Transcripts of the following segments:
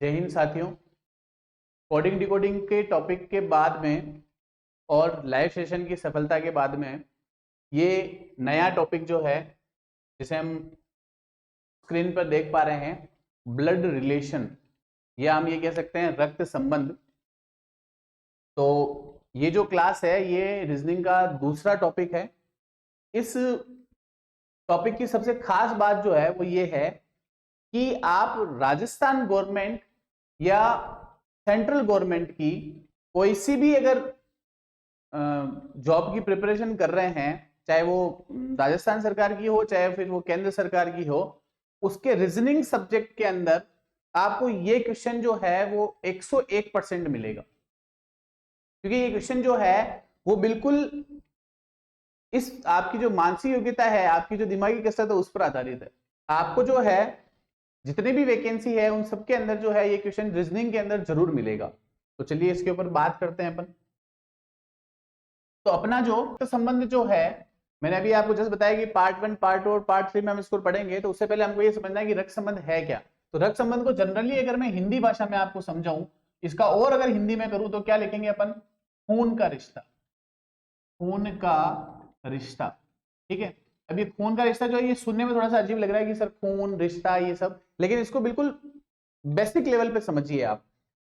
जय हिंद साथियों। Coding decoding के टॉपिक के बाद में और लाइव सेशन की सफलता के बाद में ये नया टॉपिक जो है जिसे हम स्क्रीन पर देख पा रहे हैं, ब्लड रिलेशन, या हम ये कह सकते हैं रक्त संबंध। तो ये जो क्लास है ये रीजनिंग का दूसरा टॉपिक है। इस टॉपिक की सबसे खास बात जो है वो ये है कि आप राजस्थान गवर्नमेंट या सेंट्रल गवर्नमेंट की कोई सी भी अगर जॉब की प्रिपरेशन कर रहे हैं, चाहे वो राजस्थान सरकार की हो चाहे फिर वो केंद्र सरकार की हो, उसके रीजनिंग सब्जेक्ट के अंदर आपको ये क्वेश्चन जो है वो 101% मिलेगा। क्योंकि ये क्वेश्चन जो है वो बिल्कुल इस आपकी जो मानसिक योग्यता है, आपकी जो दिमागी कसरत है, उस पर आधारित है। आपको जो है जितने भी वैकेंसी है उन सबके अंदर जो है ये क्वेश्चन रीजनिंग के अंदर जरूर मिलेगा। तो चलिए इसके ऊपर बात करते हैं अपन। तो अपना जो संबंध जो है, मैंने अभी आपको जस्ट बताया कि पार्ट 1, पार्ट 2 और पार्ट 3 में हम इसको पढ़ेंगे। तो उससे पहले हमको ये समझना है कि रक्त संबंध है क्या। तो रक्त संबंध को जनरली अगर मैं हिंदी भाषा में आपको समझाऊं, इसका और अगर हिंदी में करूं तो क्या लिखेंगे अपन? खून का रिश्ता। खून का रिश्ता, ठीक है। अब ये खून का रिश्ता जो है ये सुनने में थोड़ा सा अजीब लग रहा है कि सर खून रिश्ता ये सब, लेकिन इसको बिल्कुल बेसिक लेवल पे समझिए आप।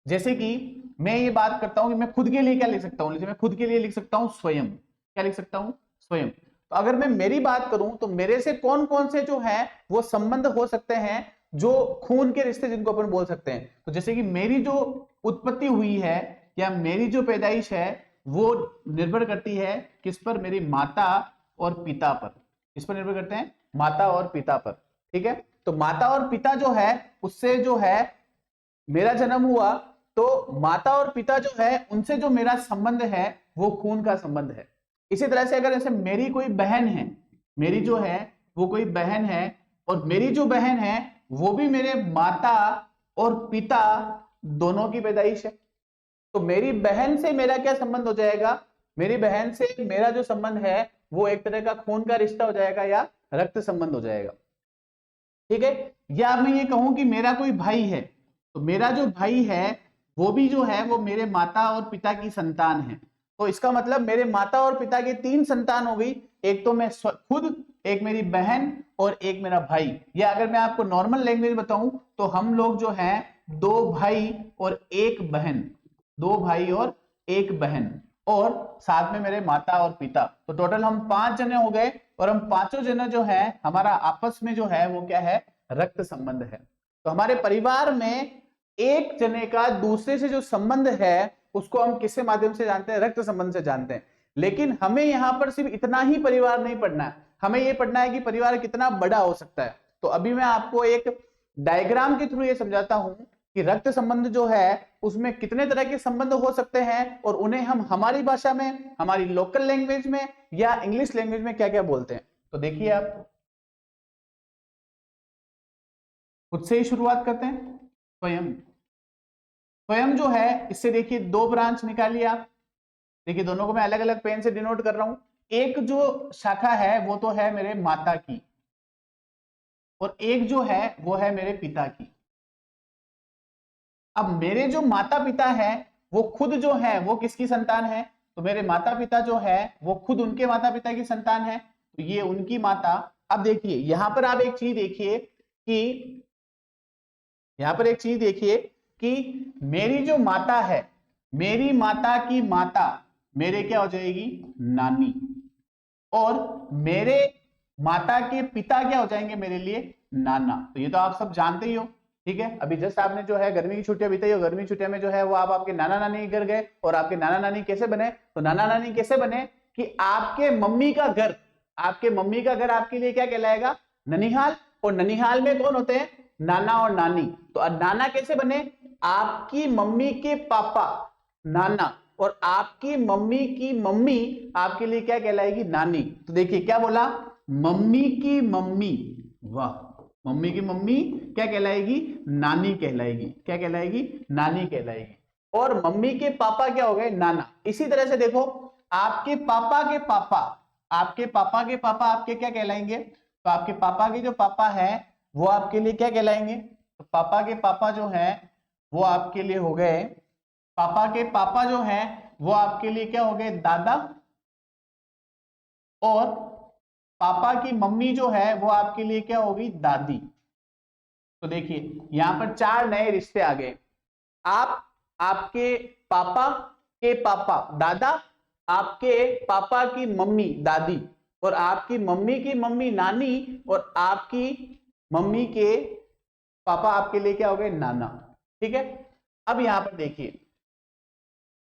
जैसे कि मैं ये बात करता हूं कि मैं खुद के लिए क्या लिख सकता हूं, मैं खुद के लिए लिख सकता हूं स्वयं। क्या लिख सकता हूं? स्वयं। तो अगर मैं मेरी बात करूं तो मेरे से कौन कौन से जो है वो संबंध हो सकते हैं, जो खून के रिश्ते जिनको अपन बोल सकते हैं। तो जैसे कि मेरी जो उत्पत्ति हुई है या मेरी जो पैदाइश है वो निर्भर करती है किस पर? मेरी माता और पिता पर। किस पर निर्भर करते हैं? माता और पिता पर, ठीक है। तो माता और पिता जो है उससे जो है मेरा जन्म हुआ, तो माता और पिता जो है उनसे जो मेरा संबंध है वो खून का संबंध है। इसी तरह से अगर ऐसे मेरी कोई बहन है, मेरी जो है वो कोई बहन है, और मेरी जो बहन है वो भी मेरे माता और पिता दोनों की पैदाइश है, तो मेरी बहन से मेरा क्या संबंध हो जाएगा? मेरी बहन से मेरा जो संबंध है वो एक तरह का खून का रिश्ता हो जाएगा या रक्त संबंध हो जाएगा, ठीक है। या मैं ये कहूं कि मेरा कोई भाई है, तो मेरा जो भाई है वो भी जो है वो मेरे माता और पिता की संतान है। तो इसका मतलब मेरे माता और पिता के 3 संतान हो गई, एक तो मैं खुद, एक मेरी बहन और एक मेरा भाई। या अगर मैं आपको नॉर्मल लैंग्वेज बताऊं तो हम लोग जो है 2 भाई और 1 बहन, 2 भाई और 1 बहन, और साथ में मेरे माता और पिता। तो टोटल हम 5 जने हो गए, और हम पांचों जने जो है हमारा आपस में जो है वो क्या है? रक्त संबंध है। तो हमारे परिवार में एक जने का दूसरे से जो संबंध है उसको हम किसके माध्यम से जानते हैं? रक्त संबंध से जानते हैं। लेकिन हमें यहां पर सिर्फ इतना ही परिवार नहीं पढ़ना है, हमें यह पढ़ना है कि परिवार कितना बड़ा हो सकता है। तो अभी मैं आपको एक डायग्राम के थ्रू ये समझाता हूं कि रक्त संबंध जो है उसमें कितने तरह के संबंध हो सकते हैं, और उन्हें हम हमारी भाषा में, हमारी लोकल लैंग्वेज में या इंग्लिश लैंग्वेज में क्या क्या बोलते हैं। तो देखिए आप खुद से ही शुरुआत करते हैं। स्वयं। स्वयं जो है इससे देखिए 2 ब्रांच निकालिए आप। देखिए दोनों को मैं अलग अलग पेन से डिनोट कर रहा हूं। एक जो शाखा है वो तो है मेरे माता की, और एक जो है वो है मेरे पिता की। अब मेरे जो माता पिता है वो खुद जो है वो किसकी संतान है? तो मेरे माता पिता जो है वो खुद उनके माता पिता की संतान है, तो ये उनकी माता। अब देखिए यहां पर आप एक चीज देखिए कि यहां पर एक चीज देखिए कि मेरी जो माता है, मेरी माता की माता मेरे क्या हो जाएगी? नानी। और मेरे माता के पिता क्या हो जाएंगे मेरे लिए? नाना। तो ये तो आप सब जानते ही हो, ठीक है। अभी जस्ट आपने जो है गर्मी की छुट्टियां बिताई, और गर्मी की छुट्टियां में जो है वो आप आपके नाना नानी के घर गए, और आपके नाना नानी कैसे बने? तो नाना नानी कैसे बने कि आपके मम्मी का घर, आपके मम्मी का घर आपके लिए क्या कहलाएगा? ननिहाल। और ननिहाल में कौन होते हैं? नाना और नानी। तो नाना कैसे बने? आपकी मम्मी के पापा नाना, और आपकी मम्मी की मम्मी आपके लिए क्या कहलाएगी? नानी। तो देखिए क्या बोला? मम्मी की मम्मी, वाह, मम्मी की मम्मी क्या कहलाएगी? नानी कहलाएगी। क्या कहलाएगी? नानी कहलाएगी। और मम्मी के पापा क्या हो गए? नाना। इसी तरह से देखो आपके पापा के पापा, आपके पापा के पापा आपके क्या कहलाएंगे? तो आपके पापा के जो पापा है वो आपके लिए क्या कहलाएंगे? तो पापा के पापा जो है वो आपके लिए हो गए, पापा के पापा जो हैं वो आपके लिए क्या हो गए, दादा, और पापा की मम्मी जो है वो आपके लिए क्या होगी, दादी। तो देखिए यहां पर 4 नए रिश्ते आ गए। आप, आपके पापा के पापा दादा, आपके पापा की मम्मी दादी, और आपकी मम्मी की मम्मी नानी, और आपकी मम्मी के पापा आपके लिए क्या हो गए, नाना। ठीक है। अब यहां पर देखिए,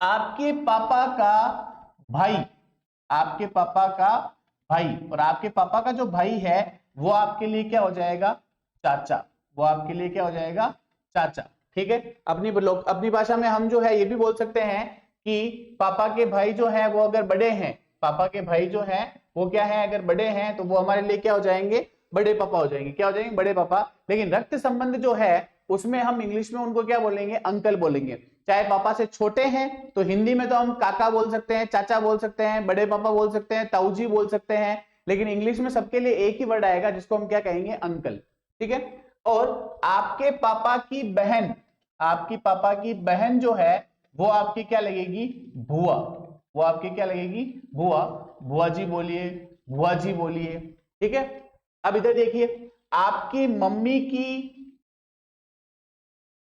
आपके पापा का भाई, आपके पापा का भाई, और आपके पापा का जो भाई है वो आपके लिए क्या हो जाएगा, चाचा। वो आपके लिए क्या हो जाएगा, चाचा। ठीक है। अपनी भाषा में हम जो है ये भी बोल सकते हैं कि पापा के भाई जो है वो अगर बड़े हैं, पापा के भाई जो है वो क्या है, अगर बड़े हैं तो वो हमारे लिए क्या हो जाएंगे, बड़े पापा हो जाएंगे। क्या हो जाएंगे, बड़े पापा। लेकिन रक्त संबंध जो है उसमें हम इंग्लिश में उनको क्या बोलेंगे, अंकल बोलेंगे। चाहे पापा से छोटे हैं तो हिंदी में तो हम काका बोल सकते हैं, चाचा बोल सकते हैं, बड़े पापा बोल सकते हैं, ताऊ जी बोल सकते हैं, लेकिन इंग्लिश में सबके लिए एक ही वर्ड आएगा जिसको हम क्या कहेंगे, अंकल। ठीक है। और आपके पापा की बहन, आपकी पापा की बहन जो है वो आपकी क्या लगेगी, बुआ। वो आपकी क्या लगेगी, बुआ। बुआ जी बोलिए, बुआ जी बोलिए। ठीक है। अब इधर देखिए, आपकी मम्मी की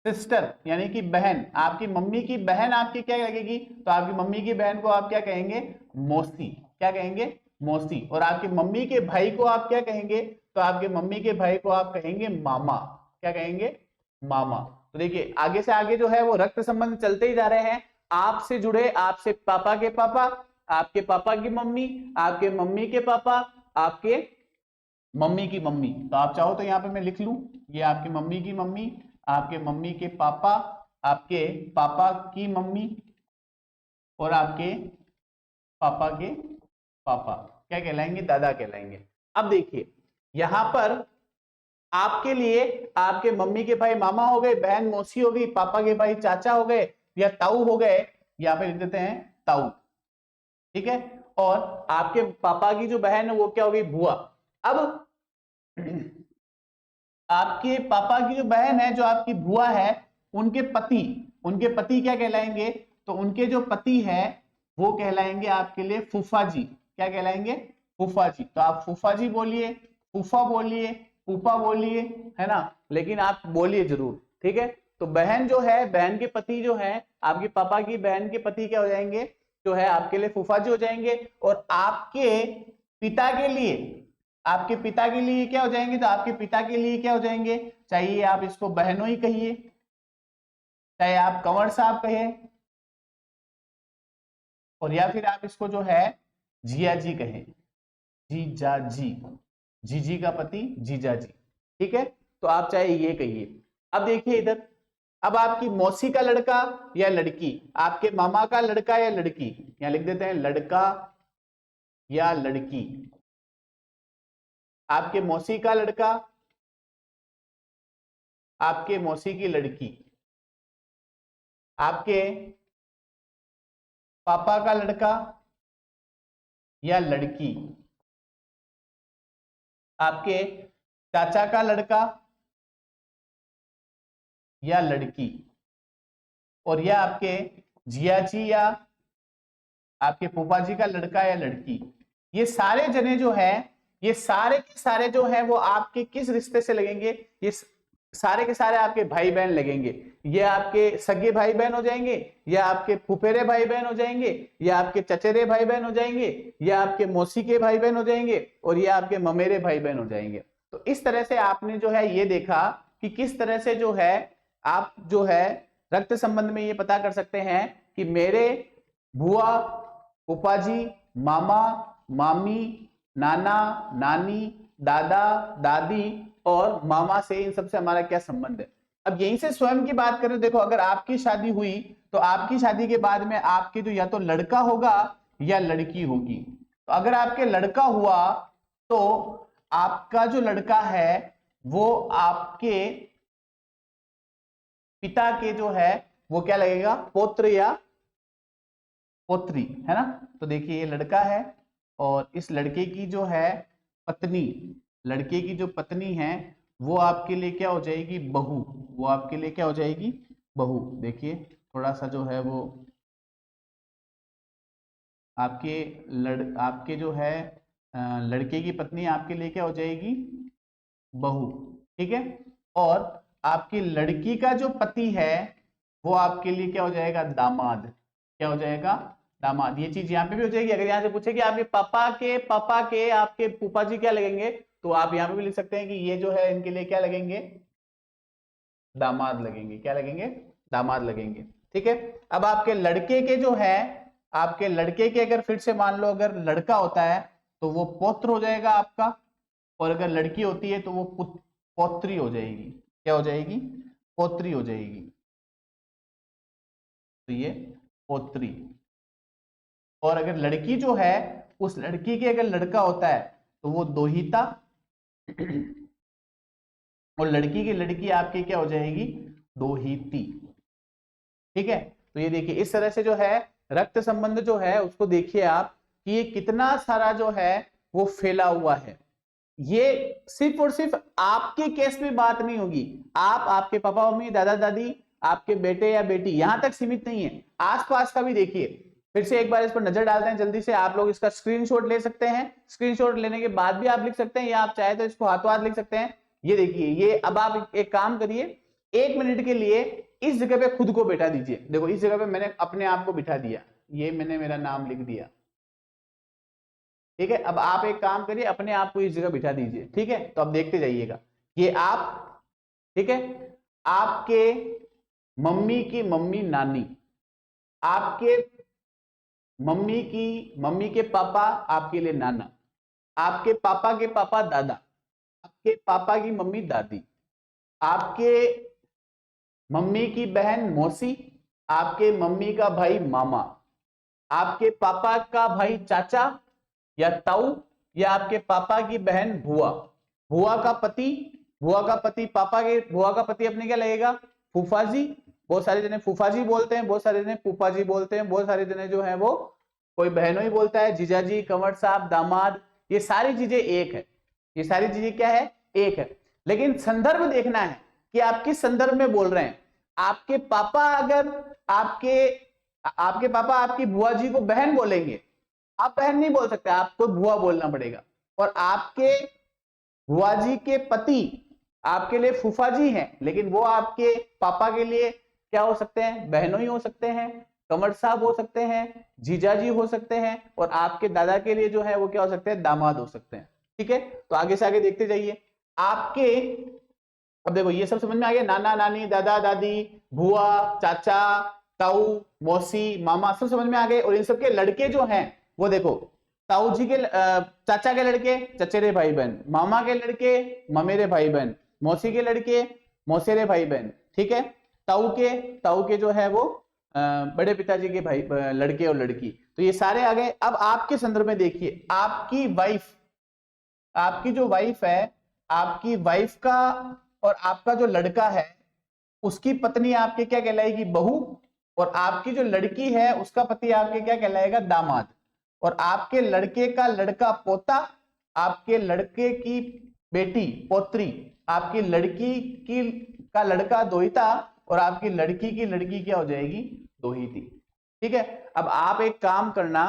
सिस्टर यानी कि बहन, आपकी मम्मी की बहन आपकी क्या लगेगी, तो आपकी मम्मी की बहन को आप क्या कहेंगे, मौसी। क्या कहेंगे, मौसी। और आपकी मम्मी के भाई को आप क्या कहेंगे, तो आपके मम्मी के भाई को आप कहेंगे मामा। क्या कहेंगे, मामा। तो देखिए आगे से आगे जो है वो रक्त संबंध चलते ही जा रहे हैं। आपसे जुड़े, आपसे पापा के पापा, आपके पापा की मम्मी, आपके मम्मी के पापा, आपके मम्मी की मम्मी। तो आप चाहो तो यहाँ पे मैं लिख लूं, ये आपकी मम्मी की मम्मी, आपके मम्मी के पापा, आपके पापा की मम्मी, और आपके पापा के पापा क्या कहलाएंगे, दादा कहलाएंगे। अब देखिए यहां पर आपके लिए आपके मम्मी के भाई मामा हो गए, बहन मौसी हो गई, पापा के भाई चाचा हो गए या ताऊ हो गए, यहाँ पे लिख देते हैं ताऊ। ठीक है। और आपके पापा की जो बहन है वो क्या हो गई, बुआ। अब आपके पापा की जो बहन है, जो आपकी बुआ है, उनके पति, उनके पति क्या कहलाएंगे, तो उनके जो पति है वो कहलाएंगे आपके लिए फूफा जी। क्या कहलाएंगे, फूफा जी। तो आप फूफा जी बोलिए, फूफा बोलिए, फूफा बोलिए, है ना, लेकिन आप बोलिए जरूर। ठीक है। तो बहन जो है, बहन के पति जो है, आपके पापा की बहन के पति क्या हो जाएंगे, जो है आपके लिए फूफा जी हो जाएंगे। और आपके पिता के लिए, आपके पिता के लिए क्या हो जाएंगे, तो आपके पिता के लिए क्या हो जाएंगे, चाहिए आप इसको बहनों ही कहिए, चाहे आप कंवर साहब कहे, और या फिर आप इसको जो है जिया जी कहें, जीजा जी, जीजी का पति जीजा जी। ठीक है। तो आप चाहे ये कहिए। अब देखिए इधर, अब आपकी मौसी का लड़का या लड़की, आपके मामा का लड़का या लड़की, यहां लिख देते हैं लड़का या लड़की, आपके मौसी का लड़का, आपके मौसी की लड़की, आपके पापा का लड़का या लड़की, आपके चाचा का लड़का या लड़की, और यह आपके जिया जी या आपके फूफा जी का लड़का या लड़की। ये सारे जने जो है, ये सारे के सारे जो है वो आपके किस रिश्ते से लगेंगे, ये सारे के सारे आपके भाई बहन लगेंगे। ये आपके सगे भाई बहन हो जाएंगे, या आपके फुफेरे भाई बहन हो जाएंगे, या आपके चचेरे भाई बहन हो जाएंगे, या आपके मौसी के भाई बहन हो जाएंगे, और ये आपके ममेरे भाई बहन हो जाएंगे। तो इस तरह से आपने जो है ये देखा कि किस तरह से जो है आप जो है रक्त संबंध में ये पता कर सकते हैं कि मेरे बुआ, फूफा जी, मामा, मामी, नाना, नानी, दादा, दादी और मामा से, इन सबसे हमारा क्या संबंध है। अब यहीं से स्वयं की बात करें, देखो अगर आपकी शादी हुई तो आपकी शादी के बाद में आपके जो या तो लड़का होगा या लड़की होगी। तो अगर आपके लड़का हुआ तो आपका जो लड़का है वो आपके पिता के जो है वो क्या लगेगा, पुत्र या पुत्री, है ना। तो देखिए ये लड़का है और इस लड़के की जो है पत्नी, लड़के की जो पत्नी है वो आपके लिए क्या हो जाएगी, बहू। वो आपके लिए क्या हो जाएगी, बहू। देखिए थोड़ा सा जो है वो आपके जो है लड़के की पत्नी आपके लिए क्या हो जाएगी, बहू, ठीक है। और आपकी लड़की का जो पति है वो आपके लिए क्या हो जाएगा, दामाद। क्या हो जाएगा, दामाद। ये चीज यहाँ पे भी हो जाएगी। अगर यहाँ से पूछे कि आपके पापा के आपके फूफा जी क्या लगेंगे, तो आप यहाँ पे भी लिख सकते हैं कि ये जो है इनके लिए क्या लगेंगे, दामाद लगेंगे। क्या लगेंगे, दामाद लगेंगे, ठीक है। अब आपके लड़के के जो है, आपके लड़के के अगर फिर से मान लो अगर लड़का होता है तो वो पौत्र हो जाएगा आपका, और अगर लड़की होती है तो वो पौत्री हो जाएगी। क्या हो जाएगी, पौत्री हो जाएगी। तो ये पौत्री। और अगर लड़की जो है, उस लड़की के अगर लड़का होता है तो वो दोहिता, और लड़की की लड़की आपकी क्या हो जाएगी, दोहिती, ठीक है। तो ये देखिए इस तरह से जो है रक्त संबंध जो है उसको देखिए आप कि ये कितना सारा जो है वो फैला हुआ है। ये सिर्फ और सिर्फ आपके केस में बात नहीं होगी, आप, आपके पापा मम्मी, दादा दादी, आपके बेटे या बेटी, यहां तक सीमित नहीं है, आसपास का भी देखिए। फिर से एक बार इस पर नजर डालते हैं जल्दी से। आप लोग इसका स्क्रीनशॉट ले सकते हैं, स्क्रीनशॉट लेने के बाद भी आप लिख सकते हैं, या आप चाहे तो इसको हाथों हाथ लिख सकते हैं। ये देखिए, ये अब आप एक काम करिए, 1 मिनट के लिए इस जगह पे खुद को बैठा दीजिए। देखो इस जगह पे मैंने अपने आप को बिठा दिया, ये मैंने मेरा नाम लिख दिया, ठीक है। अब आप एक काम करिए, अपने आप को इस जगह बिठा दीजिए, ठीक है। तो अब देखते जाइएगा, ये आप, ठीक है, आपके मम्मी की मम्मी नानी, आपके मम्मी के पापा आपके लिए नाना, आपके पापा के पापा दादा, आपके पापा की मम्मी दादी, आपके मम्मी की बहन मौसी, आपके मम्मी का भाई मामा, आपके पापा का भाई चाचा या ताऊ, या आपके पापा की बहन बुआ, बुआ का पति बुआ का पति अपने क्या लगेगा, फूफा जी। बहुत सारे जने फूफा जी बोलते हैं, बहुत सारे जने फूफा जी बोलते हैं, बहुत सारे जने जो है वो कोई बहनों ही बोलता है, जीजा जी, कंवर साहब, दामाद। ये सारी चीजें एक है, ये सारी चीजें क्या है, एक है। लेकिन संदर्भ देखना है कि आप किस संदर्भ में बोल रहे हैं। आपके पापा अगर आपके पापा आपकी बुआ जी को बहन बोलेंगे, आप बहन नहीं बोल सकते, आपको बुआ बोलना पड़ेगा। और आपके बुआ जी के पति आपके लिए फूफा जी हैं, लेकिन वो आपके पापा के लिए क्या हो सकते हैं, बहनों ही हो सकते हैं, कमर साहब हो सकते हैं, जीजा जी हो सकते हैं, और आपके दादा के लिए जो है वो क्या हो सकते हैं, दामाद हो सकते हैं, ठीक है। तो आगे से आगे देखते जाइए आपके। अब देखो ये सब समझ में आ गया, नाना नानी, दादा दादी, बुआ, चाचा, ताऊ, मौसी, मामा, सब समझ में आ गए। और इन सब के लड़के जो हैं वो देखो, ताऊ जी के चाचा के लड़के चचेरे भाई बहन, मामा के लड़के ममेरे भाई बहन, मौसी के लड़के मौसेरे भाई बहन, ठीक है। ताऊ के जो है वो बड़े पिताजी के भाई लड़के और लड़की। तो ये सारे आ गए। अब आपके संदर्भ में देखिए, आपकी वाइफ, आपकी जो वाइफ है, आपकी वाइफ का और आपका जो लड़का है उसकी पत्नी आपके क्या कहलाएगी, बहू। और आपकी जो लड़की है उसका पति आपके क्या कहलाएगा, दामाद। और आपके लड़के का लड़का पोता, आपके लड़के की बेटी पोत्री, आपकी लड़की की का लड़का दोहिता, और आपकी लड़की की लड़की क्या हो जाएगी, दोहिती, ठीक है। अब आप एक काम करना,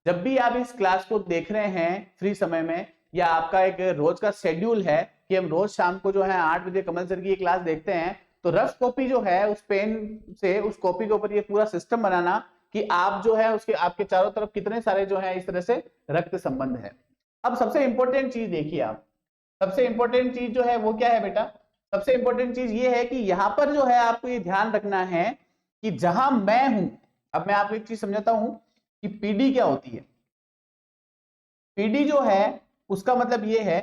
जब भी आप इस क्लास को देख रहे हैं फ्री समय में, या आपका एक रोज का शेड्यूल है कि हम रोज शाम को जो है 8 बजे कमल सर की ये क्लास देखते हैं, तो रफ कॉपी जो है उस पेन से उस कॉपी के ऊपर ये पूरा सिस्टम बनाना कि आप जो है उसके आपके चारों तरफ कितने सारे जो है इस तरह से रक्त संबंध है। अब सबसे इंपॉर्टेंट चीज देखिए आप, सबसे इंपॉर्टेंट चीज जो है वो क्या है बेटा, सबसे इंपॉर्टेंट चीज ये है कि यहां पर जो है आपको ये ध्यान रखना है कि जहां मैं हूं, अब मैं आपको एक चीज समझाता हूं कि पीडी क्या होती है। पीडी जो है उसका मतलब ये है,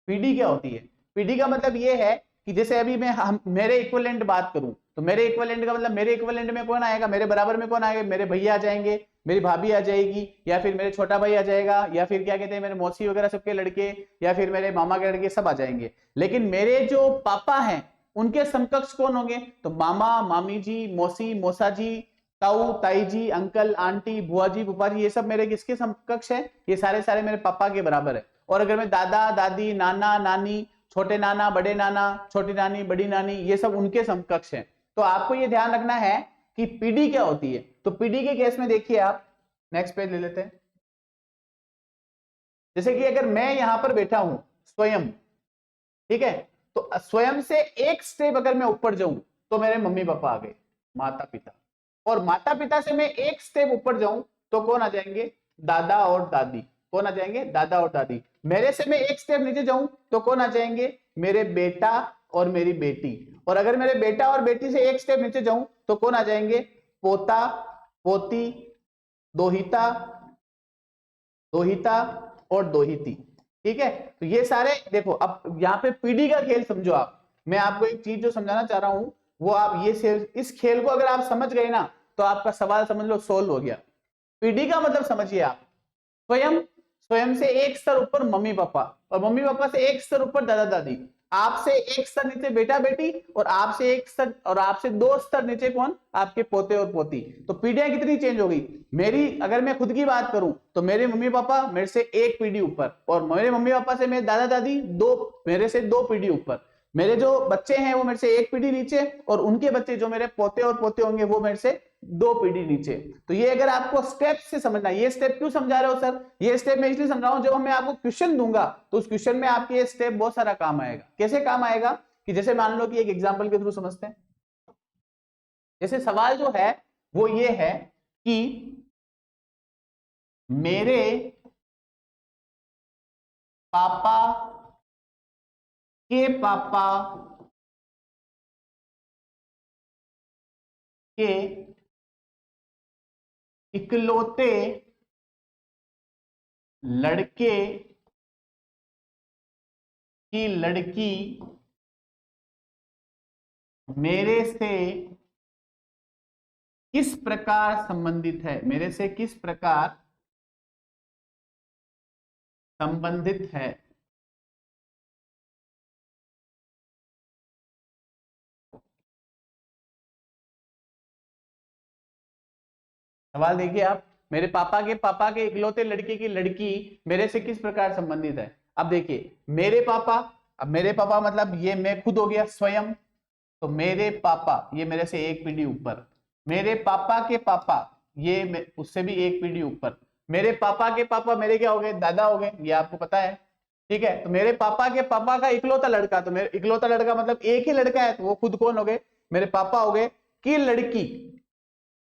पीडी क्या होती है, पीडी का मतलब ये है कि जैसे अभी मैं मेरे इक्विवेलेंट बात करूं, तो मेरे इक्विवेलेंट का मतलब मेरे इक्विवेलेंट में कौन आएगा, मेरे बराबर में कौन आएगा, मेरे भैया आ जाएंगे, मेरी भाभी आ जाएगी, या फिर मेरे छोटा भाई आ जाएगा, या फिर क्या कहते हैं मेरे मौसी वगैरह सबके लड़के, या फिर मेरे मामा के लड़के, सब आ जाएंगे। लेकिन मेरे जो पापा हैं उनके समकक्ष कौन होंगे, तो मामा, मामी जी, मौसी, मौसा जी, ताऊ, ताई जी, अंकल, आंटी, बुआ जी, फूफा जी, ये सब मेरे किसके समकक्ष है, ये सारे सारे मेरे पापा के बराबर है। और अगर मैं दादा दादी, नाना नानी, छोटे नाना, बड़े नाना, छोटी नानी, बड़ी नानी, ये सब उनके समकक्ष हैं। तो आपको ये ध्यान रखना है कि पीढ़ी क्या होती है। तो पीढ़ी के केस में देखिए आप, नेक्स्ट पेज ले लेते हैं। जैसे कि अगर मैं यहां पर बैठा हूं स्वयं, ठीक है, तो स्वयं से एक स्टेप अगर मैं ऊपर जाऊं तो मेरे मम्मी पापा आ गए, माता पिता। और माता पिता से मैं एक स्टेप ऊपर जाऊं तो कौन आ जाएंगे, दादा और दादी। कौन आ जाएंगे, दादा और दादी। मेरे से मैं एक स्टेप नीचे जाऊं तो कौन आ जाएंगे, मेरे बेटा और मेरी बेटी। और अगर मेरे बेटा और बेटी से एक स्टेप नीचे जाऊं तो कौन आ जाएंगे, पोता, पोती, दोहिता, दोहिता और दोहिती। ठीक है, तो ये सारे देखो, अब यहाँ पे पीढ़ी का खेल समझो आप। मैं आपको एक चीज जो समझाना चाह रहा हूं वो आप ये इस खेल को अगर आप समझ गए ना तो आपका सवाल समझ लो सोल्व हो गया। पीढ़ी का मतलब समझिए आप, स्वयं, स्वयं से एक स्तर ऊपर मम्मी पापा, और मम्मी पापा से एक स्तर ऊपर दादा दादी, आपसे एक स्तर नीचे बेटा बेटी, और आपसे एक स्तर और आपसे दो स्तर नीचे कौन, आपके पोते और पोती। तो पीढ़ियां कितनी चेंज हो गई। मेरी अगर मैं खुद की बात करूं तो मेरे मम्मी पापा मेरे से एक पीढ़ी ऊपर, और मेरे मम्मी पापा से मेरे दादा दादी मेरे से दो पीढ़ी ऊपर। मेरे जो बच्चे हैं वो मेरे से एक पीढ़ी नीचे, और उनके बच्चे जो मेरे पोते और पोते होंगे वो मेरे से दो पीढ़ी नीचे। तो ये अगर आपको स्टेप से समझना, ये स्टेप क्यों समझा रहे हो सर, ये स्टेप मैं इसलिए समझा रहा हूं, जब मैं आपको क्वेश्चन दूंगा तो उस क्वेश्चन में आपके ये स्टेप बहुत सारा काम आएगा। कैसे काम आएगा, कि जैसे मान लो कि एक एग्जांपल के थ्रू समझते हैं। जैसे सवाल जो है वो ये है कि मेरे पापा के पापा के इकलौते लड़के की लड़की मेरे से किस प्रकार संबंधित है, मेरे से किस प्रकार संबंधित है। सवाल देखिए आप, मेरे पापा के इकलौते लड़के की लड़की मेरे से किस प्रकार संबंधित है। अब देखिए मेरे पापा, अब मेरे पापा मतलब ये मैं खुद हो गया स्वयं, तो मेरे पापा ये मेरे से एक पीढ़ी ऊपर, मेरे पापा के पापा ये उससे भी एक पीढ़ी ऊपर, मेरे पापा के पापा मेरे क्या हो गए, दादा हो गए, ये आपको पता है। ठीक है, तो मेरे पापा के पापा का इकलौता लड़का, तो मेरे इकलौता लड़का मतलब एक ही लड़का है, तो वो खुद कौन हो गए, मेरे पापा हो गए। की लड़की,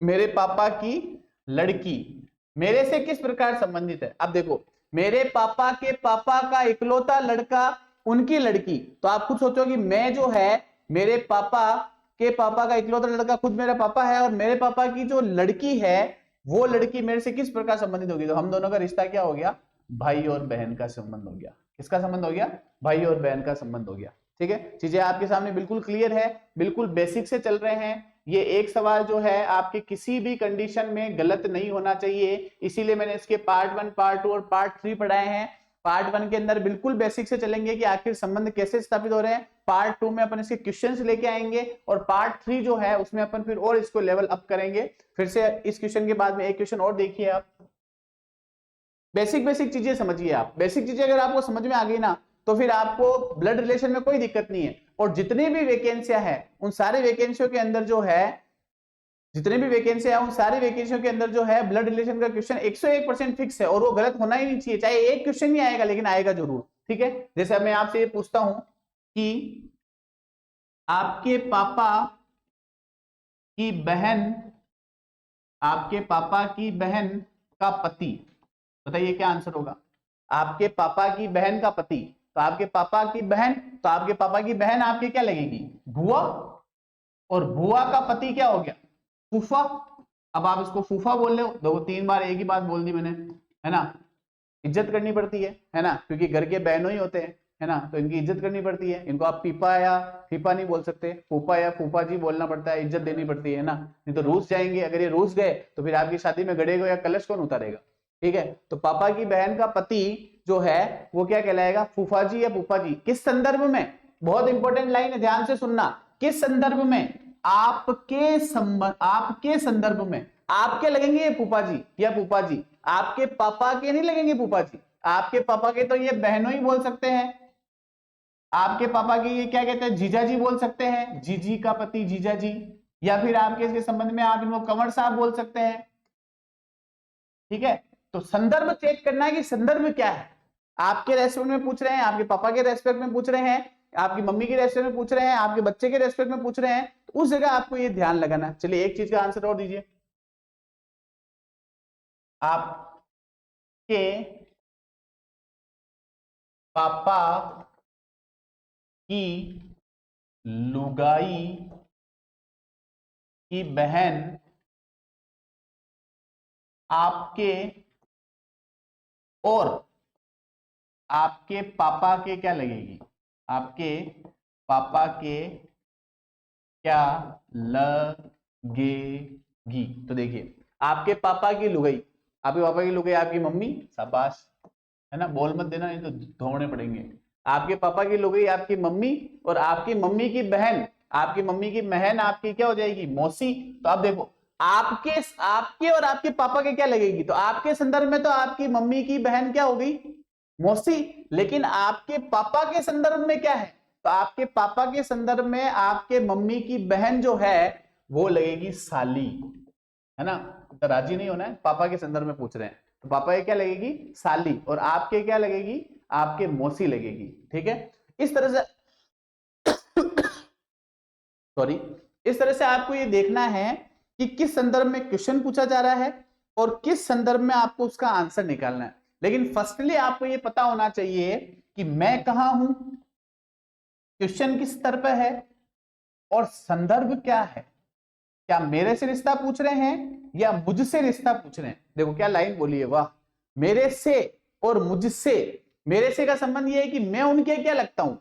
मेरे पापा की लड़की मेरे से किस प्रकार संबंधित है। अब देखो, मेरे पापा के पापा का इकलौता लड़का, उनकी लड़की, तो आप खुद सोचो कि मैं जो है, मेरे पापा के पापा का इकलौता लड़का खुद मेरा पापा है, और मेरे पापा की जो लड़की है वो लड़की मेरे से किस प्रकार संबंधित होगी। तो हम दोनों का रिश्ता क्या हो गया, भाई और बहन का संबंध हो गया। किसका संबंध हो गया, भाई और बहन का संबंध हो गया। ठीक है, चीजें आपके सामने बिल्कुल क्लियर है, बिल्कुल बेसिक से चल रहे हैं। ये एक सवाल जो है आपके किसी भी कंडीशन में गलत नहीं होना चाहिए, इसीलिए मैंने इसके पार्ट 1, पार्ट 2 और पार्ट 3 पढ़ाए हैं। पार्ट 1 के अंदर बिल्कुल बेसिक से चलेंगे कि आखिर संबंध कैसे स्थापित हो रहे हैं, पार्ट 2 में अपन इसके क्वेश्चंस लेके आएंगे, और पार्ट 3 जो है उसमें अपन फिर और इसको लेवल अप करेंगे। फिर से इस क्वेश्चन के बाद में एक क्वेश्चन और देखिए आप, बेसिक बेसिक चीजें समझिए आप। बेसिक चीजें अगर आपको समझ में आ गई ना तो फिर आपको ब्लड रिलेशन में कोई दिक्कत नहीं है। और जितनी भी वैकेंसियां हैं उन सारे वैकेंसियों के अंदर जो है, जितने भी वैकेंसी है उन सारी वैकेंसियों के अंदर जो है ब्लड रिलेशन का क्वेश्चन 101% फिक्स है, और वो गलत होना ही नहीं चाहिए। चाहे एक क्वेश्चन ही आएगा लेकिन आएगा जरूर। ठीक है, जैसे अब मैं आपसे ये पूछता हूं कि आपके पापा की बहन, आपके पापा की बहन का पति, बताइए क्या आंसर होगा। आपके पापा की बहन का पति, तो आपके पापा की बहन, तो आपके पापा की बहन आपके क्या लगेगी, बुआ, और बुआ का पति क्या हो गया, फूफा। अब आप इसको फूफा बोल रहे हो, दो 3 बार एक ही बात बोल दी मैंने, है ना। इज्जत करनी पड़ती है ना, क्योंकि घर के बहनों ही होते हैं, है ना, तो इनकी इज्जत करनी पड़ती है। इनको आप पीपा या फीफा नहीं बोल सकते, फूफा या फूफा जी बोलना पड़ता है, इज्जत देनी पड़ती है ना, नहीं तो रूस जाएंगे। अगर ये रूस गए तो फिर आपकी शादी में गड़ेगा या कलश कौन उतारेगा। ठीक है, तो पापा की बहन का पति जो है वो क्या कहलाएगा, फूफा जी या फूफा जी। किस संदर्भ में, बहुत इंपॉर्टेंट लाइन है, ध्यान से सुनना, किस संदर्भ में, आपके संदर्भ में। आपके लगेंगे ये फूफा जी या फूफा जी, आपके पापा के नहीं लगेंगे फूफा जी। आपके पापा के तो ये बहनों ही बोल सकते हैं, आपके पापा के ये क्या कहते हैं, जीजा जी बोल सकते हैं, जीजी का पति जीजा जी, या फिर आपके इसके संबंध में आप इनको कंवर साहब बोल सकते हैं। ठीक है, तो संदर्भ चेक करना है कि संदर्भ क्या है। आपके रेस्पेक्ट में पूछ रहे हैं, आपके पापा के रेस्पेक्ट में पूछ रहे हैं, आपकी मम्मी के रेस्पेक्ट में पूछ रहे हैं, आपके बच्चे के रेस्पेक्ट में पूछ रहे हैं, तो उस जगह आपको ये ध्यान लगाना है। चलिए एक चीज का आंसर और दीजिए, आपके पापा की लुगाई की बहन आपके और आपके पापा के क्या लगेगी, आपके पापा के क्या लगेगी। तो देखिए आपके पापा की लुगाई, आपके पापा की लुगाई आपकी मम्मी, शाबाश, है ना, बोल मत देना नहीं तो धोने पड़ेंगे। आपके पापा की लुगाई आपकी मम्मी, और आपकी मम्मी की बहन, आपकी मम्मी की बहन आपकी क्या हो जाएगी, मौसी। तो आप देखो आपके आपके और आपके पापा के क्या लगेगी, तो आपके संदर्भ में तो आपकी मम्मी की बहन क्या हो गई, मौसी, लेकिन आपके पापा के संदर्भ में क्या है, तो आपके पापा के संदर्भ में आपके मम्मी की बहन जो है वो लगेगी साली, है ना। तो राजी नहीं होना है, पापा के संदर्भ में पूछ रहे हैं, तो पापा ये क्या लगेगी, साली, और आपके क्या लगेगी, आपके मौसी लगेगी। ठीक है, इस तरह से सॉरी, इस तरह से आपको ये देखना है कि किस संदर्भ में क्वेश्चन पूछा जा रहा है और किस संदर्भ में आपको उसका आंसर निकालना है। लेकिन फर्स्टली आपको ये पता होना चाहिए कि मैं कहां हूं, क्वेश्चन किस स्तर पर है और संदर्भ क्या है। क्या मेरे से रिश्ता पूछ रहे हैं या मुझसे रिश्ता पूछ रहे हैं। देखो क्या लाइन बोली है, वाह, मेरे से और मुझसे। मेरे से का संबंध ये है कि मैं उनके क्या लगता हूं,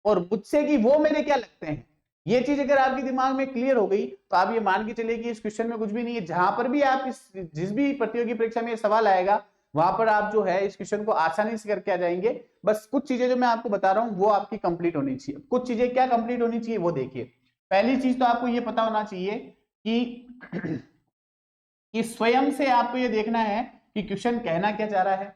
और मुझसे कि वो मेरे क्या लगते हैं। ये चीज अगर आपके दिमाग में क्लियर हो गई तो आप ये मान के चलिए कि इस क्वेश्चन में कुछ भी नहीं है। जहां पर भी आप जिस भी प्रतियोगी परीक्षा में ये सवाल आएगा वहां पर आप जो है इस क्वेश्चन को आसानी से करके आ जाएंगे। बस कुछ चीजें जो मैं आपको बता रहा हूं वो आपकी कंप्लीट होनी चाहिए। कुछ चीजें क्या कंप्लीट होनी चाहिए वो देखिए। पहली चीज तो आपको ये पता होना चाहिए कि स्वयं से आपको ये देखना है कि क्वेश्चन कहना क्या चाह रहा है।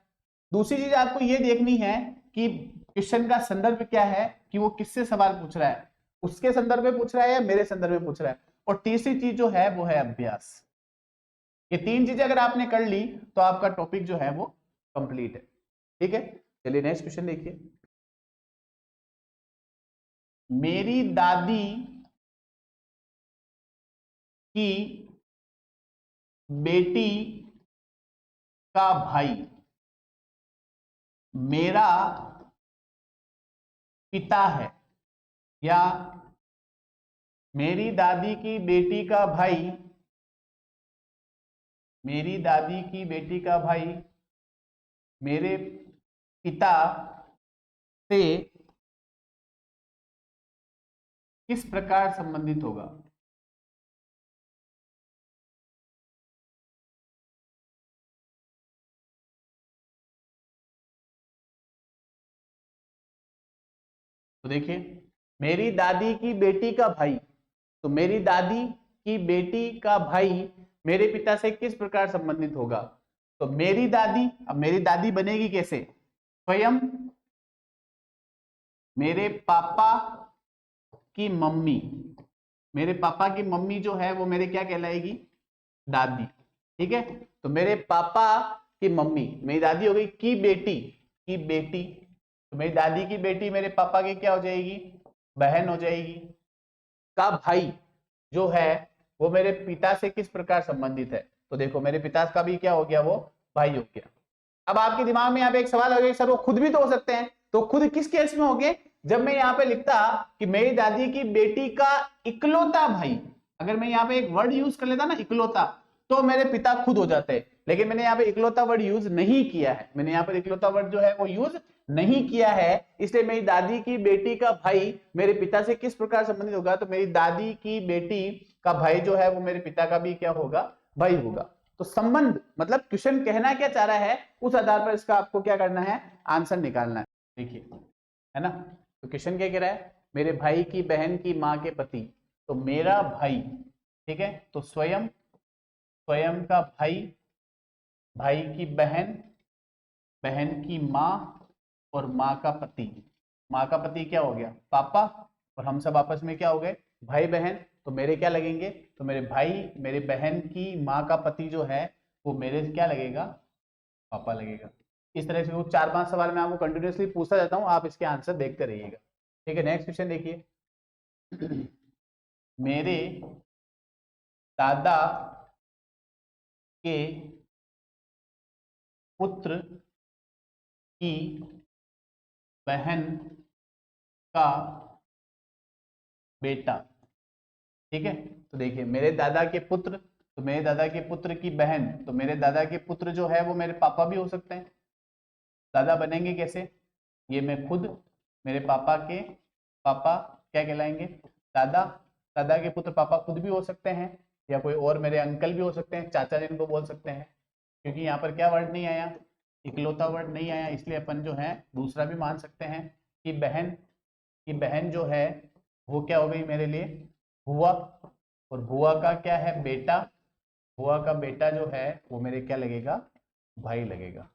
दूसरी चीज आपको ये देखनी है कि क्वेश्चन का संदर्भ क्या है, कि वो किससे सवाल पूछ रहा है, उसके संदर्भ में पूछ रहा है या मेरे संदर्भ में पूछ रहा है। और तीसरी चीज जो है वो है अभ्यास। ये तीन चीजें अगर आपने कर ली तो आपका टॉपिक जो है वो कंप्लीट है। ठीक है, चलिए नेक्स्ट क्वेश्चन देखिए। मेरी दादी की बेटी का भाई मेरा पिता है, या मेरी दादी की बेटी का भाई, मेरी दादी की बेटी का भाई मेरे पिता से किस प्रकार संबंधित होगा। तो देखिए मेरी दादी की बेटी का भाई, तो मेरी दादी की बेटी का भाई मेरे पिता से किस प्रकार संबंधित होगा। तो मेरी दादी, अब मेरी दादी बनेगी कैसे, स्वयं मेरे पापा की मम्मी, मेरे पापा की मम्मी जो है वो मेरे क्या कहलाएगी, दादी। ठीक है, तो मेरे पापा की मम्मी मेरी दादी हो गई, की बेटी, तो मेरी दादी की बेटी मेरे पापा की क्या हो जाएगी, बहन हो जाएगी, का भाई जो है वो मेरे पिता से किस प्रकार संबंधित है। तो देखो मेरे पिता का भी क्या हो गया, वो भाई हो गया। अब आपके दिमाग में यहाँ पे एक सवाल हो गया, सर वो खुद भी तो हो सकते हैं, तो खुद किस केस में हो गए, जब मैं यहाँ पे लिखता कि मेरी दादी की बेटी का इकलौता भाई, अगर मैं यहाँ पे एक वर्ड यूज कर लेता ना इकलौता, तो मेरे पिता खुद हो जाते। लेकिन मैंने यहाँ पे इकलौता वर्ड यूज नहीं किया है, मैंने यहाँ पर इकलौता वर्ड जो है वो यूज नहीं किया है, इसलिए मेरी दादी की बेटी का भाई मेरे पिता से किस प्रकार संबंधित होगा। तो मेरी दादी की बेटी का भाई जो है वो मेरे पिता का भी क्या होगा, भाई होगा। तो संबंध मतलब क्वेश्चन कहना क्या चाह रहा है उस आधार पर इसका आपको क्या करना है, आंसर निकालना है। देखिए है ना, तो क्वेश्चन क्या कह रहा है, मेरे भाई की बहन की माँ के पति, तो मेरा भाई, ठीक है, तो स्वयं, स्वयं का भाई, भाई की बहन, बहन की माँ और माँ का पति, माँ का पति क्या हो गया, पापा, और हम सब आपस में क्या हो गए, भाई बहन। तो मेरे क्या लगेंगे, तो मेरे भाई मेरे बहन की माँ का पति जो है वो मेरे क्या लगेगा, पापा लगेगा। इस तरह से वो 4-5 सवाल मैं आपको कंटिन्यूअसली पूछता जाता हूँ, आप इसके आंसर देखते रहिएगा। ठीक है, नेक्स्ट क्वेश्चन देखिए। मेरे दादा के पुत्र की बहन का बेटा। ठीक है, तो देखिए मेरे दादा के पुत्र, तो मेरे दादा के पुत्र की बहन, तो मेरे दादा के पुत्र जो है वो मेरे पापा भी हो सकते हैं। दादा बनेंगे कैसे, ये मैं खुद, मेरे पापा के पापा क्या कहलाएंगे, दादा। दादा के पुत्र पापा खुद भी हो सकते हैं, या कोई और मेरे अंकल भी हो सकते हैं, चाचा जिनको बोल सकते हैं। क्योंकि यहाँ पर क्या वर्ड नहीं आया, इकलौता वर्ड नहीं आया, इसलिए अपन जो है दूसरा भी मान सकते हैं कि बहन जो है वो क्या हो गई मेरे लिए, बुआ। और बुआ का क्या है, बेटा। बुआ का बेटा जो है वो मेरे क्या लगेगा, भाई लगेगा।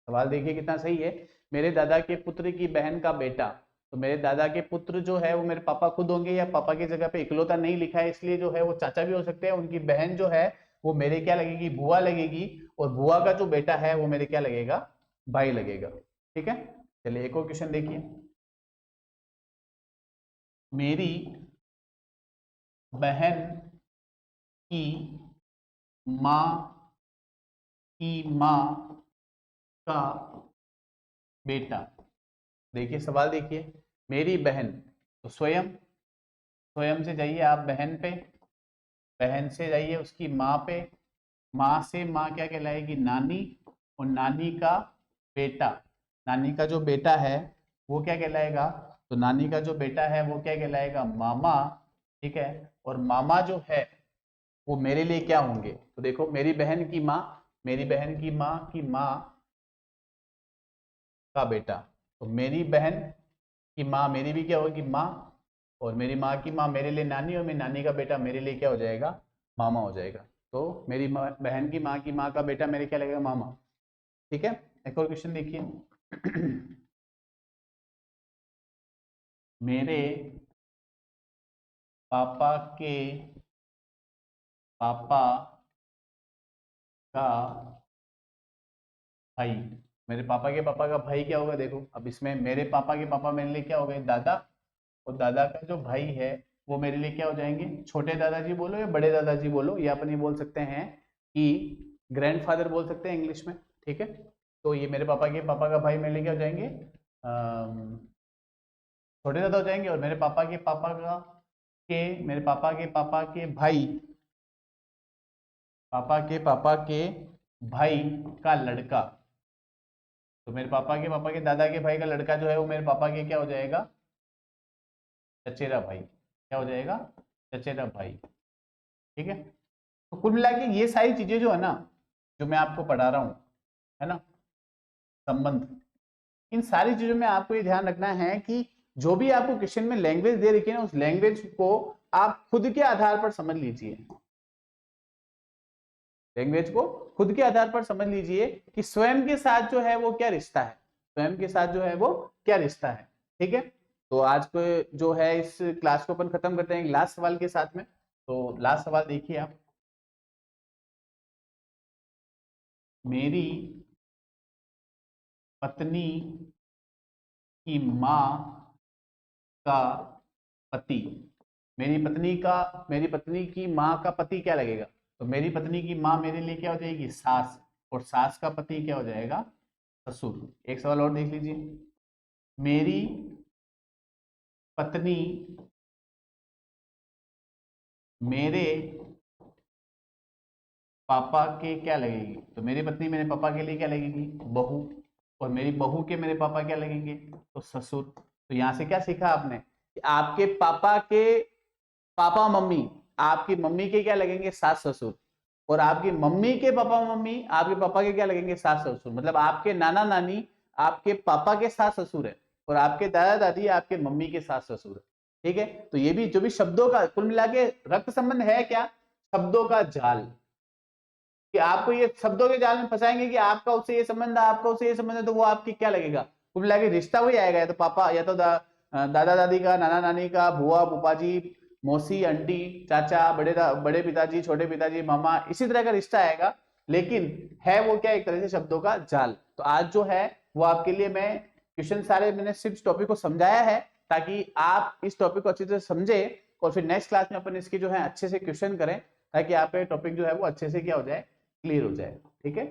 सवाल देखिए कितना सही है। मेरे दादा के पुत्र की बहन का बेटा, तो मेरे दादा के पुत्र जो है वो मेरे पापा खुद होंगे, या पापा की जगह पे इकलौता नहीं लिखा है इसलिए जो है वो चाचा भी हो सकते हैं। उनकी बहन जो है वो मेरे क्या लगेगी, बुआ लगेगी। और बुआ का जो बेटा है वो मेरे क्या लगेगा, भाई लगेगा। ठीक है, चलिए एक और क्वेश्चन देखिए। मेरी बहन की माँ की माँ का बेटा। देखिए सवाल देखिए, मेरी बहन, तो स्वयं, स्वयं से जाइए आप बहन पे, बहन से जाइए उसकी माँ पे, माँ से माँ क्या कहलाएगी, नानी। और नानी का बेटा, नानी का जो बेटा है वो क्या कहलाएगा, तो नानी का जो बेटा है वो क्या कहलाएगा, मामा। ठीक है, और मामा जो है वो मेरे लिए क्या होंगे, तो देखो मेरी बहन की माँ, मेरी बहन की माँ की माँ का बेटा, तो मेरी बहन की माँ मेरी भी क्या होगी, माँ। और मेरी माँ की माँ मेरे लिए नानी, और मेरी नानी का बेटा मेरे लिए क्या हो जाएगा, मामा हो जाएगा। तो मेरी बहन की माँ का बेटा मेरे क्या लगेगा, मामा। ठीक है, एक और क्वेश्चन देखिए। मेरे पापा के पापा का भाई, मेरे पापा के पापा का भाई क्या होगा, देखो अब इसमें मेरे पापा के पापा मेरे लिए क्या हो गए, दादा। और दादा का जो भाई है वो मेरे लिए क्या हो जाएंगे, छोटे दादाजी बोलो या बड़े दादाजी बोलो, या अपन ये बोल सकते हैं कि ग्रैंडफादर बोल सकते हैं इंग्लिश में। ठीक है, तो ये मेरे पापा के पापा का भाई मेरे लिए क्या हो जाएंगे, छोटे दादा हो जाएंगे। और मेरे पापा के पापा का के मेरे पापा के भाई, पापा के भाई का लड़का, तो मेरे पापा के दादा के भाई का लड़का जो है वो मेरे पापा के क्या हो जाएगा, चचेरा भाई। क्या हो जाएगा, चचेरा भाई। ठीक है, तो कुल मिला के ये सारी चीजें जो है ना, जो मैं आपको पढ़ा रहा हूं, है ना, संबंध, इन सारी चीजों में आपको ये ध्यान रखना है कि जो भी आपको क्वेश्चन में लैंग्वेज दे रखी है ना, उस लैंग्वेज को आप खुद के आधार पर समझ लीजिए। लैंग्वेज को खुद के आधार पर समझ लीजिए कि स्वयं के साथ जो है वो क्या रिश्ता है, स्वयं के साथ जो है वो क्या रिश्ता है। ठीक है, तो आज को जो है इस क्लास को अपन खत्म करते हैं लास्ट सवाल के साथ में। तो लास्ट सवाल देखिए आप, मेरी पत्नी की माँ का पति, मेरी पत्नी की माँ का पति क्या लगेगा, तो मेरी पत्नी की माँ मेरे लिए क्या हो जाएगी, सास। और सास का पति क्या हो जाएगा, ससुर। एक सवाल और देख लीजिए, मेरी पत्नी मेरे पापा के क्या लगेगी, तो मेरी पत्नी मेरे पापा के लिए क्या लगेगी, बहू। और मेरी बहू के मेरे पापा क्या लगेंगे, तो ससुर। तो यहां से क्या सीखा आपने कि आपके पापा के पापा मम्मी आपकी मम्मी के क्या लगेंगे, सास ससुर। और आपकी मम्मी के पापा मम्मी आपके पापा के क्या लगेंगे, सास ससुर। मतलब आपके नाना नानी आपके पापा के सास ससुर है, और आपके दादा दादी आपके मम्मी के सास ससुर है। ठीक है, तो ये भी जो भी शब्दों का कुल मिला के रक्त संबंध है क्या, शब्दों का जाल, कि आपको ये शब्दों के जाल में फंसाएंगे कि आपका उससे ये संबंध है, आपका उससे ये संबंध है, तो वो आपकी क्या लगेगा, कुल मिला के रिश्ता वही आएगा, या तो पापा या तो दादा दादी का, नाना नानी का, बुआ फूफाजी, मौसी आंटी, चाचा, बड़े पिताजी, छोटे पिताजी, मामा, इसी तरह का रिश्ता आएगा। लेकिन है वो क्या, एक तरह से शब्दों का जाल। तो आज जो है वो आपके लिए मैं क्वेश्चन सारे मैंने सिर्फ टॉपिक को समझाया है ताकि आप इस टॉपिक को अच्छी तरह समझे और फिर नेक्स्ट क्लास में अपन इसकी जो है अच्छे से क्वेश्चन करें ताकि आप टॉपिक जो है वो अच्छे से क्या हो जाए, क्लियर हो जाए। ठीक है।